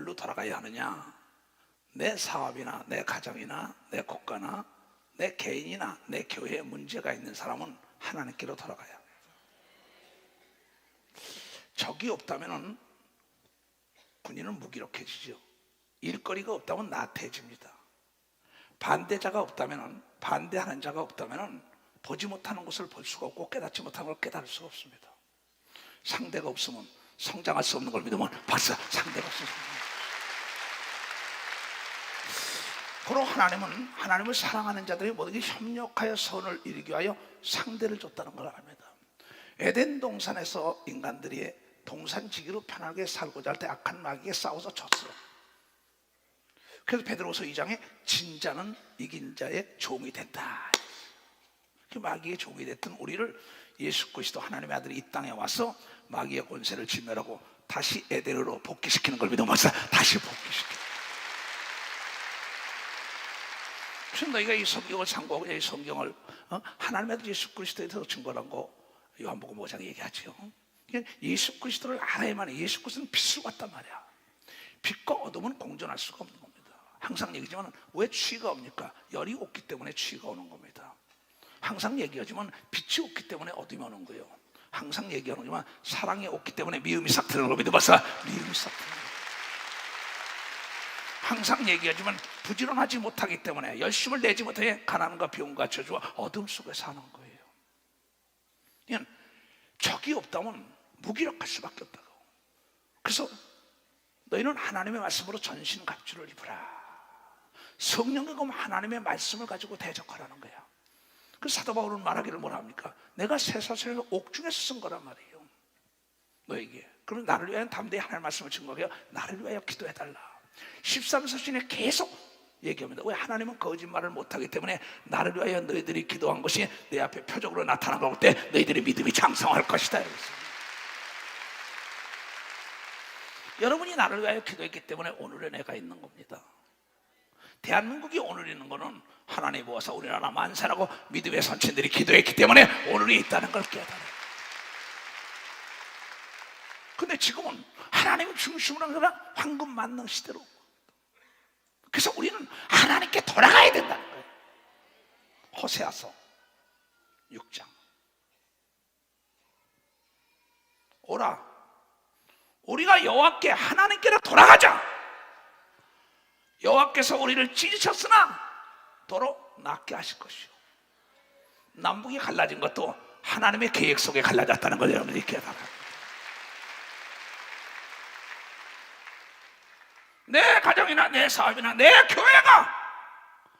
뭘로 돌아가야 하느냐? 내 사업이나 내 가정이나 내 국가나 내 개인이나 내 교회에 문제가 있는 사람은 하나님께로 돌아가야 합니다. 적이 없다면 군인은 무기력해지죠. 일거리가 없다면 나태해집니다. 반대자가 없다면, 반대하는 자가 없다면 보지 못하는 것을 볼 수가 없고 깨닫지 못하는 걸 깨달을 수가 없습니다. 상대가 없으면 성장할 수 없는 걸 믿으면 벌써 상대가 없습니다. 그러 하나님은 하나님을 사랑하는 자들이 모두에게 협력하여 선을 이루기 위하여 상대를 줬다는 걸 압니다. 에덴 동산에서 인간들이 동산지기로 편하게 살고자 할 때 악한 마귀에게 싸워서 졌어요. 그래서 베드로후서 2장에 진자는 이긴 자의 종이 된다. 그 마귀의 종이 됐던 우리를 예수 그리스도 하나님의 아들이 이 땅에 와서 마귀의 권세를 진멸하고 다시 에덴으로 복귀시키는 걸 믿으면서 다시 복귀시켜요. 그래서 너희가 이 성경을 참고하고 이 성경을 하나님의 아들 예수 그리스도에 대해서 증거한 거 요한복음 5장에 얘기하죠. 예수 그리스도를 알아야만 예수 그리스도는 빛을 왔단 말이야. 빛과 어둠은 공존할 수가 없는 겁니다. 항상 얘기지만 왜 추위가 옵니까? 열이 없기 때문에 추위가 오는 겁니다. 항상 얘기하지만 빛이 없기 때문에 어둠이 오는 거예요. 항상 얘기하지만 사랑이 없기 때문에 미움이 싹 트는 겁니다. 벌써 미움이 싹 트는 거예요. 항상 얘기하지만 부지런하지 못하기 때문에 열심을 내지 못해 가난과 병과 저주와 어둠 속에 사는 거예요. 그냥 적이 없다면 무기력할 수밖에 없다고. 그래서 너희는 하나님의 말씀으로 전신갑주를 입으라. 성령의 검 하나님의 말씀을 가지고 대적하라는 거야. 그 사도 바울은 말하기를 뭐라 합니까? 내가 쇠사슬을 옥중에서 쓴 거란 말이에요. 너에게. 그러면 나를 위하여 담대히 하나님의 말씀을 증거하여 나를 위하여 기도해달라. 13서신에 계속 얘기합니다. 왜? 하나님은 거짓말을 못하기 때문에 나를 위하여 너희들이 기도한 것이 내 앞에 표적으로 나타나고 올 때 너희들의 믿음이 장성할 것이다. 이랬어요. 여러분이 나를 위하여 기도했기 때문에 오늘의 내가 있는 겁니다. 대한민국이 오늘 있는 거는 하나님 모아서 우리나라 만세라고 믿음의 선친들이 기도했기 때문에 오늘이 있다는 걸 깨달아요. 근데 지금은 하나님 중심으로 하는 거라 황금 만능 시대로. 그래서 우리는 하나님께 돌아가야 된다는 거예요. 호세아서 6장. 오라, 우리가 여호와께 하나님께로 돌아가자. 여호와께서 우리를 찢으셨으나 도로 낫게 하실 것이요. 남북이 갈라진 것도 하나님의 계획 속에 갈라졌다는 걸 여러분들이 깨달아요. 내 가정이나 내 사업이나 내 교회가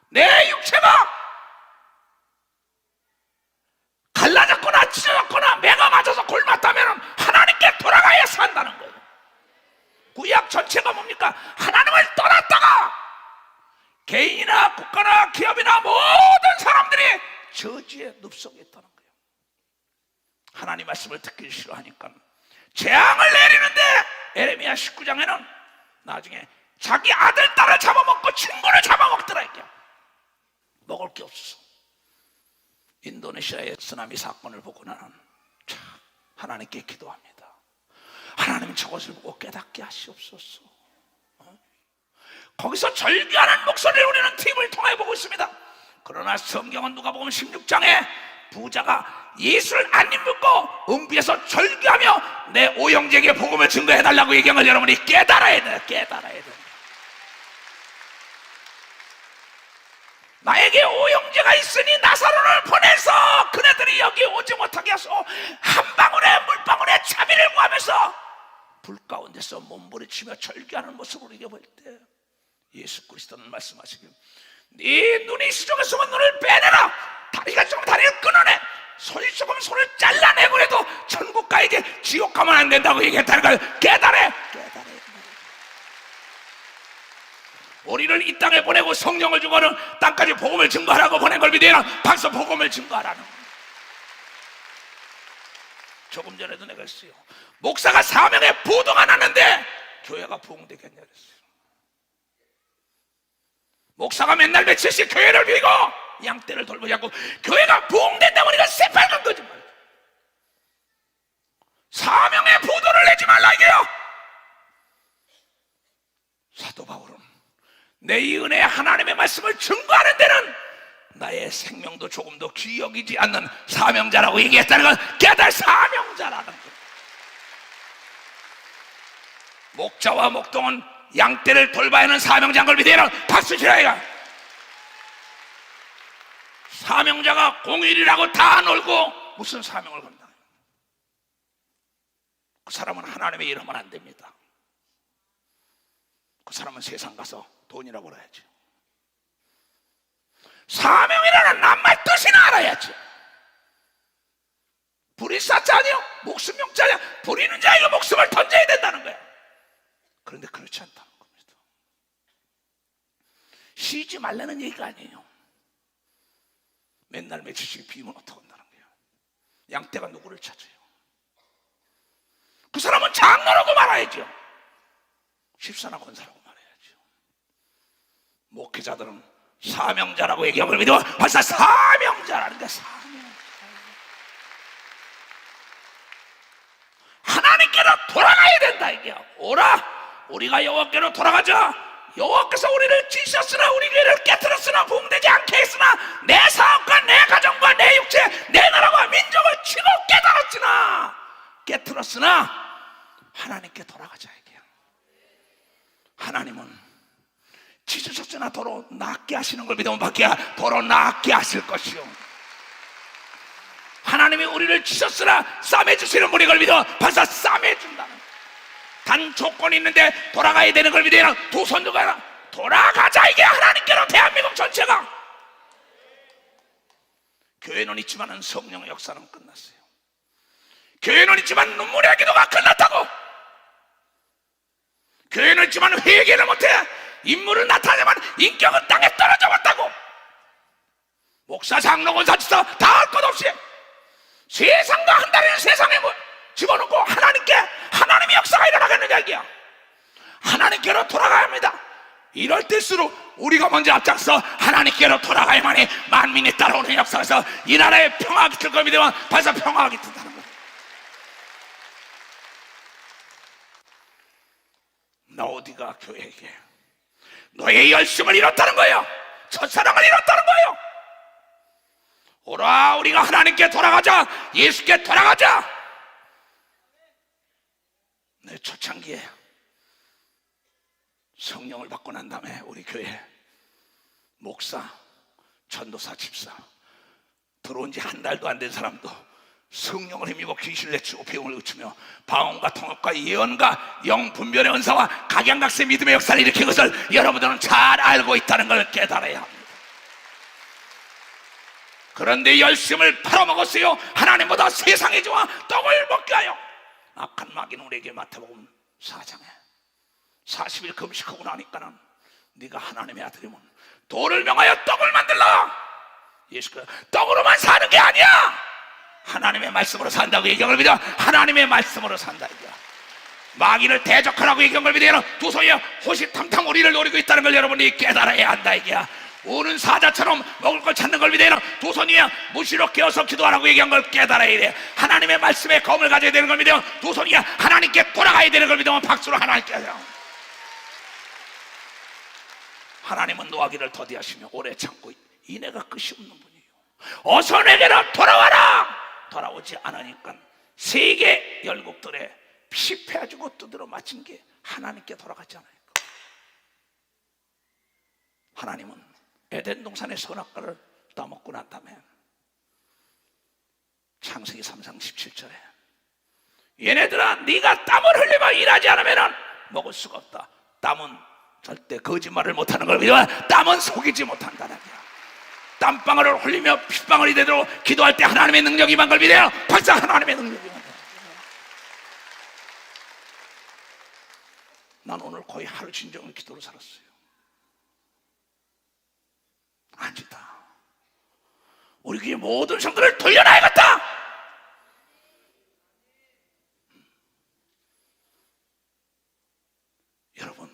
내 육체가 갈라졌거나 찢어졌거나 매가 맞아서 골맞다면 하나님께 돌아가야 산다는 거예요. 구약 전체가 뭡니까? 하나님을 떠났다가 개인이나 국가나 기업이나 모든 사람들이 저주의 늪속에 있다는 거예요. 하나님 말씀을 듣기 싫어하니까 재앙을 내리는데 에레미야 19장에는 나중에 자기 아들, 딸을 잡아먹고 친구를 잡아먹더라. 이게 먹을 게 없어. 인도네시아의 쓰나미 사건을 보고 나는 참 하나님께 기도합니다. 하나님 저것을 보고 깨닫게 하시옵소서. 거기서 절규하는 목소리를 우리는 TV를 통해 보고 있습니다. 그러나 성경은 누가복음 16장에 부자가 예수를 안 믿고 음비에서 절규하며 내 오형제에게 복음을 증거해달라고 얘기한 걸 여러분이 깨달아야 돼요. 깨달아야 돼요. 나에게 오형제가 있으니 나사로를 보내서 그네들이 여기 오지 못하게 하소. 한 방울의 물방울에 자비를 구하면서 불 가운데서 몸부림치며 절규하는 모습을 우리에게 볼 때 예수 그리스도는 말씀하시길 네 눈이 시종에 숨은 눈을 빼내라. 다리가 조금 다리를 끊어내. 손이 조금 손을 잘라내고 해도 천국 가야지 지옥 가면 안 된다고 얘기했다는 걸 깨달아. 우리를 이 땅에 보내고 성령을 주고는 땅까지 복음을 증거하라고 보낸 걸 믿어야 박수 복음을 증거하라는 거예요. 조금 전에도 내가 했어요. 목사가 사명에 부흥가 났는데 교회가 부흥되겠냐 그랬어요. 목사가 맨날 며칠씩 교회를 비고 양떼를 돌보지 않고 교회가 부흥된다면 우리가 새빨간 거짓말. 사명에 부도를 내지 말라 이게요. 내 이 은혜 하나님의 말씀을 증거하는 데는 나의 생명도 조금도 귀히 여기지 않는 사명자라고 얘기했다는 건 깨달 사명자라는 거예요. 목자와 목동은 양떼를 돌봐야 하는 사명자인 걸 믿어요. 박수 치라이가. 사명자가 공일이라고 다 놀고 무슨 사명을 건다. 그 사람은 하나님의 일 하면 안 됩니다. 그 사람은 세상 가서 돈이라고 그래야지. 사명이라는 낱말 뜻이나 알아야지. 불이 사자니요 목숨 명자냐. 부리는 자에게 목숨을 던져야 된다는 거야. 그런데 그렇지 않다는 겁니다. 쉬지 말라는 얘기가 아니에요. 맨날 며칠씩 비면 어떡한다는 거예요. 양떼가 누구를 찾아요? 그 사람은 장로라고 말해야죠. 십사나 권사라고 말해야죠. 목회자들은 사명자라고 얘기하고 믿어. 벌써 사명자라는 게 사명자. 하나님께로 돌아가야 된다 이게. 오라 우리가 여호와께로 돌아가자. 여호와께서 우리를 지셨으나 우리 교회를 깨뜨렸으나 부흥되지 않게 했으나 내 사업과 내 가정과 내 육체 내 나라와 민족을 치고 깨뜨렸으나 하나님께 돌아가자 이게. 하나님은 지주셨으나 도로 낫게 하시는 걸 믿으면 밖에 도로 낫게 하실 것이요. 하나님이 우리를 지셨으나 싸매주시는 분이 걸 믿어 벌써 싸매준다는. 단 조건이 있는데 돌아가야 되는 걸 믿어야 두 손 들고 돌아가자 이게. 하나님께로 대한민국 전체가. 교회는 있지만 성령의 역사는 끝났어요. 교회는 있지만 눈물의 기도가 끝났다고. 교회는 있지만 회개를 못해. 인물은 나타내지만 인격은 땅에 떨어져 버렸다고. 목사 장로 권사 지사 다 할 것 없이 세상과 한다는 세상에 뭐 집어넣고 하나님께 하나님의 역사가 일어나겠느냐 이게야. 하나님께로 돌아가야 합니다. 이럴 때일수록 우리가 먼저 앞장서 하나님께로 돌아가야만이 만민이 따라오는 역사에서 이 나라에 평화가 깃들 걸 믿으면 벌써 평화가 깃든다는 거예요. 라오디가 교회에게 너의 열심을 잃었다는 거예요. 첫사랑을 잃었다는 거예요. 오라 우리가 하나님께 돌아가자. 예수께 돌아가자. 내 초창기에 성령을 받고 난 다음에 우리 교회 목사, 전도사, 집사 들어온 지 한 달도 안 된 사람도 성령을 힘입어 귀신을 내치고 병을 고치며 방언과 통역과 예언과 영분별의 은사와 각양각색 믿음의 역사를 일으킨 것을 여러분들은 잘 알고 있다는 걸 깨달아야 합니다. 그런데 열심을 팔아먹었어요. 하나님보다 세상의 좋아 떡을 먹게 하여. 악한 마귀는 우리에게 마태복음 4장에 40일 금식하고 나니까는 네가 하나님의 아들이면 돌을 명하여 떡을 만들라. 예수께서 떡으로만 사는 게 아니야. 하나님의 말씀으로 산다고 얘기한 걸 믿어. 하나님의 말씀으로 산다 이거야. 마귀를 대적하라고 얘기한 걸 믿어. 두 손에 호시탐탐 우리를 노리고 있다는 걸 여러분이 깨달아야 한다 이거야. 우는 사자처럼 먹을 걸 찾는 걸 믿어야 두 손 위에 무시로 깨어서 기도하라고 얘기한 걸 깨달아야 돼. 하나님의 말씀에 검을 가져야 되는 걸 믿어요. 두 손 위에 하나님께 돌아가야 되는 걸 믿으면 박수로 하나님께 하세요. 하나님은 노하기를 더디하시며 오래 참고 인애가 끝이 없는 분이에요. 어서 내게로 돌아와라. 돌아오지 않으니까 세계 열국들의 피폐해지고 두드러 맞힌 게 하나님께 돌아가지 않으니까. 하나님은 에덴 동산의 선악과를 따먹고 난 다음에 창세기 3장 17절에 얘네들아 네가 땀을 흘리며 일하지 않으면 먹을 수가 없다. 땀은 절대 거짓말을 못하는 걸 믿어. 땀은 속이지 못한다는 거야. 땀방울을 흘리며 핏방울이 되도록 기도할 때 하나님의 능력이 임한 걸 믿어요. 벌써 하나님의 능력이 임한 거야. 난 오늘 거의 하루 진정을 기도로 살았어요. 아니다. 우리 교회 모든 성도를 돌려놔야겠다. 여러분,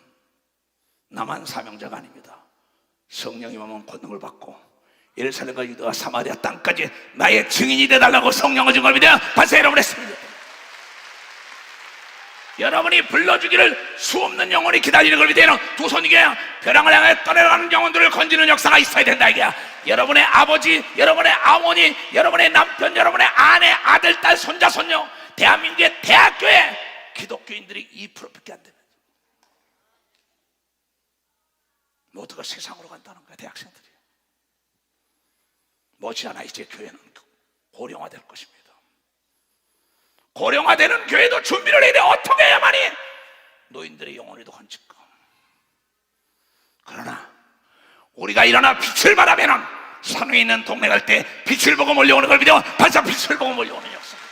나만 사명자가 아닙니다. 성령이 임하면 권능을 받고 예루살렘과 유다와 사마리아 땅까지 나의 증인이 되달라고 성령을 준 걸 믿어요. 벌써 여러분 했습니다. 여러분이 불러주기를 수없는 영혼이 기다리는 걸 믿어요. 두 손 이게 벼랑을 향해 떠내려가는 영혼들을 건지는 역사가 있어야 된다 이게. 여러분의 아버지, 여러분의 어머니, 여러분의 남편, 여러분의 아내, 아들, 딸, 손자, 손녀, 대한민국의 대학교에 기독교인들이 2%밖에 안 됩니다. 모두가 세상으로 간다는 거야. 대학생들이. 못지않아 이제 교회는 고령화될 것입니다. 고령화되는 교회도 준비를 해야 돼. 어떻게 해야만이 노인들의 영혼에도 건질까. 그러나 우리가 일어나 빛을 발하면은 산위에 있는 동네 갈 때 빛을 보고 몰려오는 걸 믿어. 반짝 빛을 보고 몰려오는 역사입니다.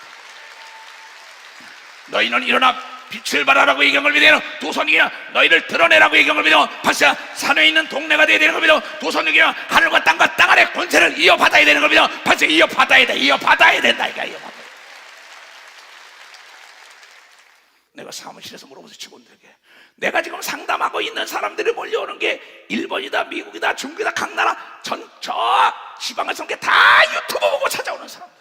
너희는 일어나 빛을 발하라고 얘기한 걸 믿어. 두 손이야 너희를 드러내라고 얘기한 걸 믿어. 반짝 산위에 있는 동네가 되어야 되는 걸 믿어. 두 손이야 하늘과 땅과 땅 아래 권세를 이어받아야 되는 걸 믿어. 반짝 이어받아야 돼. 이어받아야 된다 이거. 이어받아야 돼. 내가 사무실에서 물어보서 직원들에게 내가 지금 상담하고 있는 사람들이 몰려오는 게 일본이다, 미국이다, 중국이다, 각 나라 저 지방에서 다 유튜브 보고 찾아오는 사람들이.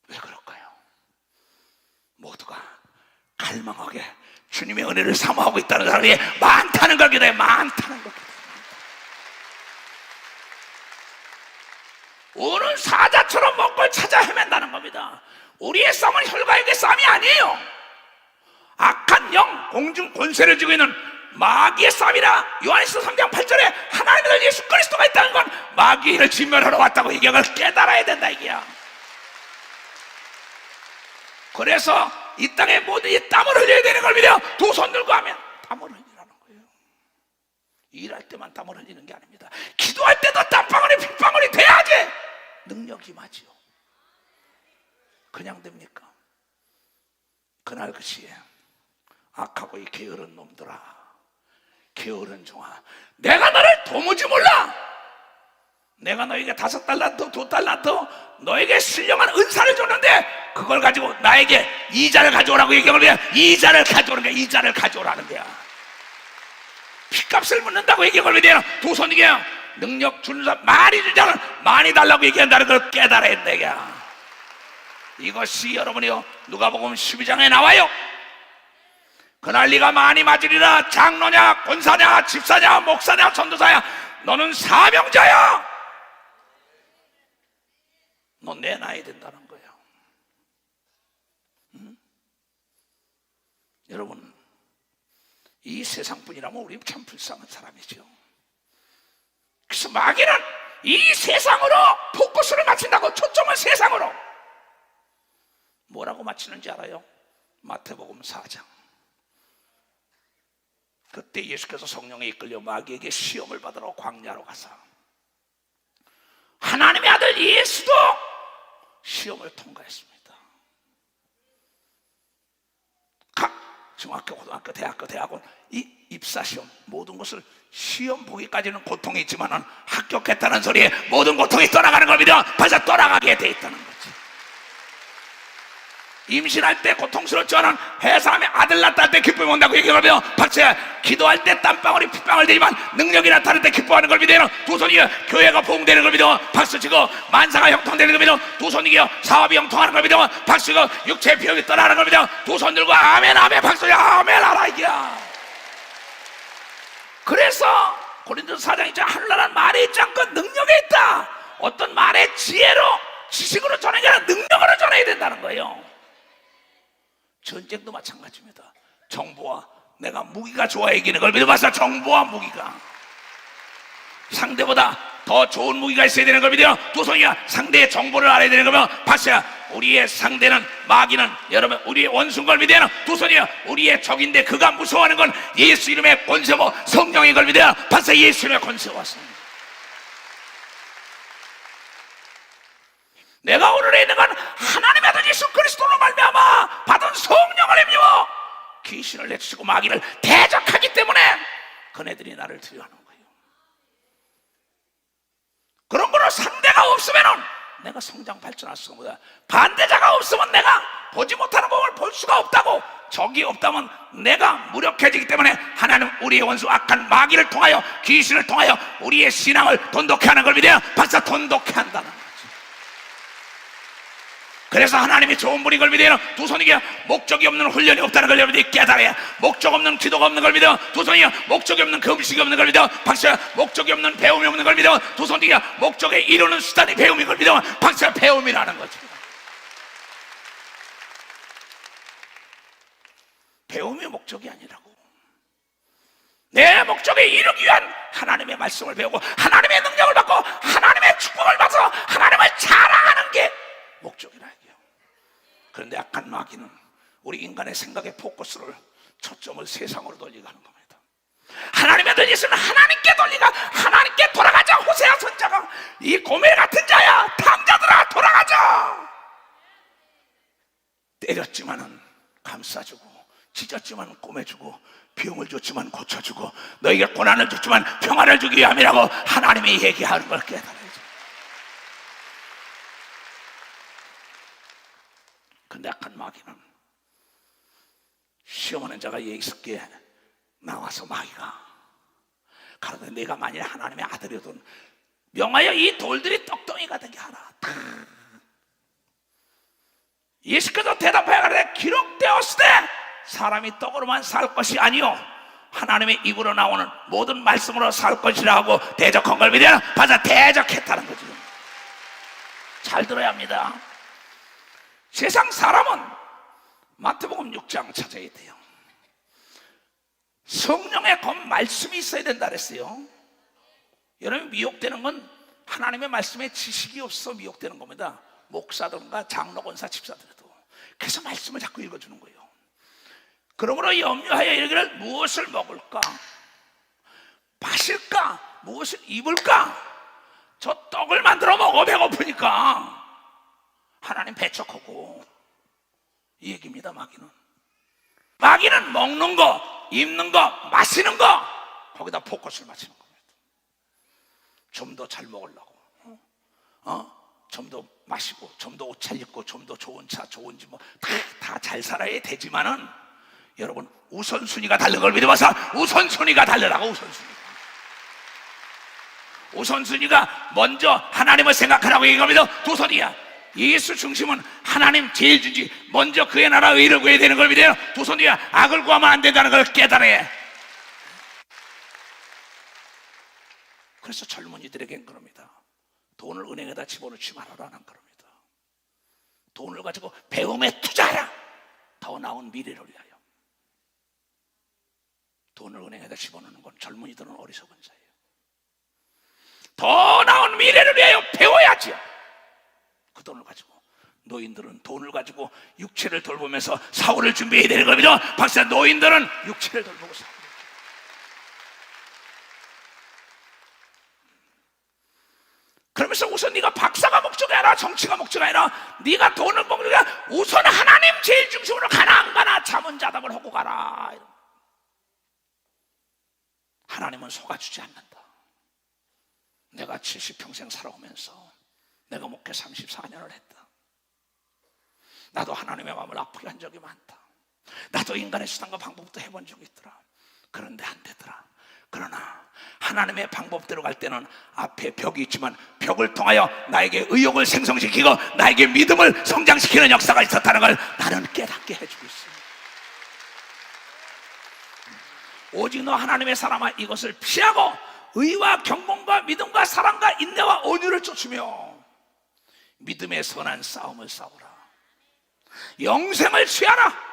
왜 그럴까요? 모두가 갈망하게 주님의 은혜를 사모하고 있다는 사람이 많다는 걸 기도해. 많다는 걸. 우리는 사자처럼 먹고 찾아 헤맨다는 겁니다. 우리의 싸움은 혈과육의 싸움이 아니에요. 악한 영, 공중 권세를 쥐고 있는 마귀의 싸움이라. 요한일서 3장 8절에 하나님의 아들 예수 그리스도가 있다는 건 마귀를 진멸하러 왔다고 이 격을 깨달아야 된다 이게야. 그래서 이 땅에 모든 이 땀을 흘려야 되는 걸 믿어요. 두 손 들고 하면 땀을 흘리라는 거예요. 일할 때만 땀을 흘리는 게 아닙니다. 기도할 때도 땀방울이 핏방울이 돼야지 능력이 임하지요. 그냥 됩니까? 그날 그 시에 악하고 이 게으른 놈들아, 게으른 종아, 내가 너를 도무지 몰라. 내가 너에게 5달란트, 2달란트 너에게 신령한 은사를 줬는데 그걸 가지고 나에게 이자를 가져오라고 얘기하는 거야. 이자를 가져오는 거야. 이자를 가져오라는 거야. 핏값을 묻는다고 얘기하는 거야. 두 손이게요. 능력 주는 사람 많이 주자는 많이 달라고 얘기한다는 걸 깨달아야 된다. 이것이 여러분이요 누가복음 12장에 나와요. 그날 네가 많이 맞으리라. 장로냐, 권사냐, 집사냐, 목사냐, 전도사냐, 너는 사명자야. 너 내놔야 된다는 거예요. 여러분, 이 세상뿐이라면 우리 참 불쌍한 사람이죠. 그래서 마귀는 이 세상으로 포커스를 맞춘다고. 초점은 세상으로. 뭐라고 맞추는지 알아요? 마태복음 4장. 그때 예수께서 성령에 이끌려 마귀에게 시험을 받으러 광야로 가서 하나님의 아들 예수도 시험을 통과했습니다. 각 중학교, 고등학교, 대학교, 대학원 이 입사시험 모든 것을 시험 보기까지는 고통이 있지만 합격했다는 소리에 모든 고통이 떠나가는 걸 믿어. 벌써 떠나가게 돼 있다는 거지. 임신할 때 고통스럽지 않은 해사하며 아들 낳았다 할 때 기쁨이 온다고 얘기하며 박수야. 기도할 때 땀방울이 핏방울 되지만 능력이 나타날 때 기뻐하는 걸 믿어요. 두 손이 교회가 부흥되는 걸 믿어. 박수치고 만사가 형통되는 걸 믿어. 두 손이 사업이 형통하는 걸 믿어. 박수치고 육체의 병이 떠나는 걸 믿어. 두 손 들고 아멘 아멘 박수야 아멘 하라 이기야. 그래서 고린도서 4장 있죠. 하늘나라는 말에 있지 않고 능력에 있다. 어떤 말의 지혜로 지식으로 전하는 게 아니라 능력으로 전해야 된다는 거예요. 전쟁도 마찬가지입니다. 정보와 내가 무기가 좋아 이기는 걸 믿어봤어. 정보와 무기가 상대보다 더 좋은 무기가 있어야 되는 걸 믿어요. 두 손이야 상대의 정보를 알아야 되는 거면 박수야. 우리의 상대는 마귀는 여러분 우리의 원수인 걸 믿어요. 두 손이야 우리의 적인데 그가 무서워하는 건 예수 이름의 권세고 성령인 걸 믿어요. 박수야. 예수 이름의 권세가 왔습니다. 내가 오늘에 있는 건 하나님의 아들 예수 그리스도로 말미암아 받은 성령을 힘입어 귀신을 내치고 마귀를 대적하기 때문에 그네들이 나를 두려워하는 거예요. 그런 거로 상대가 없으면은 내가 성장 발전할 수가 없다. 반대자가 없으면 내가 보지 못하는 법을 볼 수가 없다고. 적이 없다면 내가 무력해지기 때문에 하나님 우리의 원수 악한 마귀를 통하여 귀신을 통하여 우리의 신앙을 돈독해 하는 걸 믿어요. 박사 돈독해 한다는 거지. 그래서 하나님이 좋은 분인 걸 믿어요. 두 손이게 목적이 없는 훈련이 없다는 걸 여러분들이 깨달아야. 목적 없는 기도가 없는 걸 믿어. 두 손이게 목적이 없는 금식이 없는 걸 믿어. 박수야. 목적이 없는 배움이 없는 걸 믿어. 두 손이게 목적에 이루는 수단이 배움인 걸 믿어. 박수야. 배움이라는 거지. 배움이 목적이 아니라고. 내 목적에 이르기 위한 하나님의 말씀을 배우고 하나님의 능력을 받고 하나님의 축복을 받아서 하나님을 자랑하는 게 목적이라 해요. 그런데 악한 마귀는 우리 인간의 생각의 포커스를, 초점을 세상으로 돌리게 하는 겁니다. 하나님의 뜻은 하나님께 돌리가, 하나님께 돌아가자. 호세아 선자가 이 고멜 같은 자야, 탕자들아 돌아가자. 때렸지만은 감싸주고, 찢었지만 꼬매주고, 병을 줬지만 고쳐주고, 너에게 고난을 줬지만 평안을 주기 위함이라고 하나님이 얘기하는 걸 깨달아야죠. 근데 악한 마귀는 시험하는 자가 예의스럽게 나와서 마귀가 가로되 내가 만일 하나님의 아들이어도 명하여 이 돌들이 떡덩이가 되게 하라. 예수께서 대답하여 가로되 기록되었으되 사람이 떡으로만 살 것이 아니요 하나님의 입으로 나오는 모든 말씀으로 살 것이라 하고 대적한 걸 믿어야. 맞아, 대적했다는 거죠. 잘 들어야 합니다. 세상 사람은 마태복음 6장 찾아야 돼요. 성령의 검 말씀이 있어야 된다 그랬어요. 여러분, 미혹되는 건 하나님의 말씀에 지식이 없어 미혹되는 겁니다. 목사든가 장로, 권사, 집사들도. 그래서 말씀을 자꾸 읽어주는 거예요. 그러므로 염려하여 이르기를 무엇을 먹을까, 마실까, 무엇을 입을까. 저 떡을 만들어 먹어, 배고프니까. 하나님 배척하고. 이 얘기입니다. 마귀는 먹는 거, 입는 거, 마시는 거, 거기다 포커스를 맞추는 겁니다. 좀 더 잘 먹으려고, 좀 더 마시고, 좀 더 옷 잘 입고, 좀 더 좋은 차, 좋은 집, 다 잘 살아야 되지만은 여러분, 우선순위가 다른 걸 믿어봐서 우선순위가 다르라고. 우선순위가 먼저 하나님을 생각하라고 얘기합니다. 두 손이야. 예수 중심은 하나님 제일 주지, 먼저 그의 나라 의를 구해야 되는 걸 믿어요. 두 손이야. 악을 구하면 안 된다는 걸 깨달아야. 그래서 젊은이들에겐 그럽니다. 돈을 은행에다 집어넣지 말아라는 겁니다. 돈을 가지고 배움에 투자하라. 더 나은 미래를 위하여. 돈을 은행에다 집어넣는 건 젊은이들은 어리석은 자예요. 더 나은 미래를 위하여 배워야지요. 그 돈을 가지고. 노인들은 돈을 가지고 육체를 돌보면서 사후를 준비해야 되는 겁니다. 박사, 노인들은 육체를 돌보고 사후를. 그러면서 우선 네가 박사가 목적이 아니라 정치가 목적이 아니라 네가 돈을 목적이 아니라 우선 하나님 제일 중심으로 가나 안 가나 자문자답을 하고 가라. 하나님은 속아주지 않는다. 내가 70평생 살아오면서 내가 목회 34년을 했다. 나도 하나님의 마음을 아프게 한 적이 많다. 나도 인간의 수단과 방법도 해본 적이 있더라. 그런데 안 되더라. 그러나 하나님의 방법대로 갈 때는 앞에 벽이 있지만 벽을 통하여 나에게 의욕을 생성시키고 나에게 믿음을 성장시키는 역사가 있었다는 걸 나는 깨닫게 해주고 있습니다. 오직 너 하나님의 사람아, 이것을 피하고 의와 경건과 믿음과 사랑과 인내와 온유를 쫓으며 믿음의 선한 싸움을 싸우라. 영생을 취하라.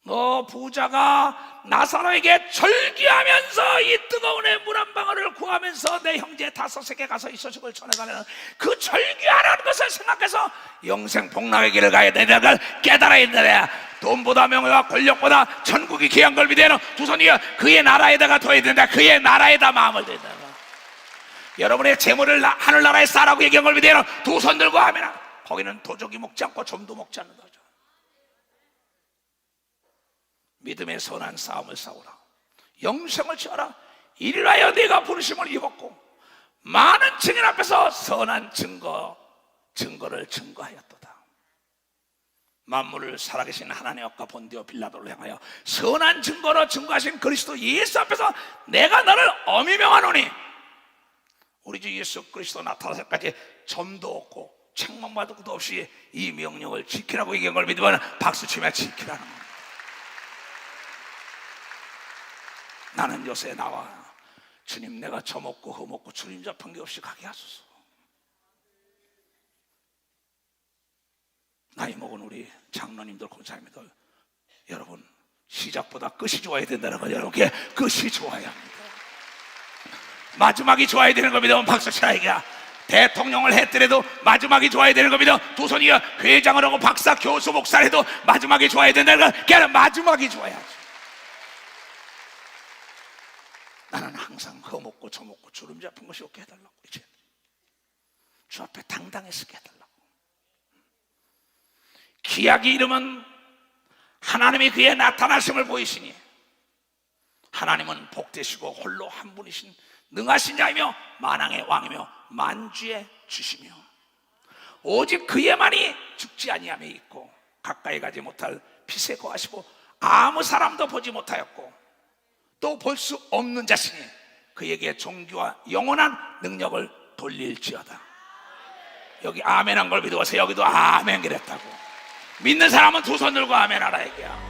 너 부자가 나사로에게 절기하면서 이 뜨거운 물 한 방울을 구하면서 내 형제 5에게 가서 이 소식을 전해가는 그 절기하라는 것을 생각해서 영생 복락의 길을 가야 되는 걸 깨달아야 된다. 돈보다 명예와 권력보다 천국이 귀한 걸 믿어야 두 손이여 그의 나라에다가 둬야 된다. 그의 나라에다 마음을 둬야 된다. 여러분의 재물을 하늘나라에 쌓으라고 얘기한 걸 믿어야 두 손 들고 하면 거기는 도적이 먹지 않고 좀도 먹지 않는 거죠. 믿음의 선한 싸움을 싸우라. 영생을 취하라. 이리하여 네가 부르심을 입었고 많은 증인 앞에서 선한 증거를 증거하였도다. 만물을 살아계신 하나님 앞과 본디오 빌라도를 향하여 선한 증거로 증거하신 그리스도 예수 앞에서 내가 너를 엄히 명하노니 우리 주 예수 그리스도 나타나서까지 점도 없고 책망받을 것도 없이 이 명령을 지키라고 얘기한 걸 믿으면 박수치며 지키라는 겁니다. 나는 요새 나와 주님, 내가 저먹고 허먹고 주님 잡은 게 없이 가게 하소서. 나이 먹은 우리 장로님들, 권사님들, 여러분 시작보다 끝이 좋아야 된다는 걸 여러분께 끝이 좋아야 합니다. 마지막이 좋아야 되는 겁니다. 박수 치라 이게야. 대통령을 했더라도 마지막이 좋아야 되는 겁니다. 두손이가 회장을 하고 박사, 교수, 목사를 해도 마지막이 좋아야 된다는 걸, 걔는 마지막이 좋아야지. 나는 항상 허먹고 저먹고 주름 잡힌 것이 없게 해달라고. 이제 주 앞에 당당했게 해달라고. 기약이 이름은 하나님이 그의 나타나심을 보이시니 하나님은 복되시고 홀로 한 분이신 능하신 자이며 만왕의 왕이며 만주의 주시며 오직 그에만이 죽지 아니함에 있고 가까이 가지 못할 빛에 거하시고 아무 사람도 보지 못하였고 또 볼 수 없는 자신이 그에게 존귀와 영원한 능력을 돌릴지어다. 여기 아멘 한 걸 믿어서 여기도 아멘 그랬다고. 믿는 사람은 두 손 들고 아멘 하라 얘기야.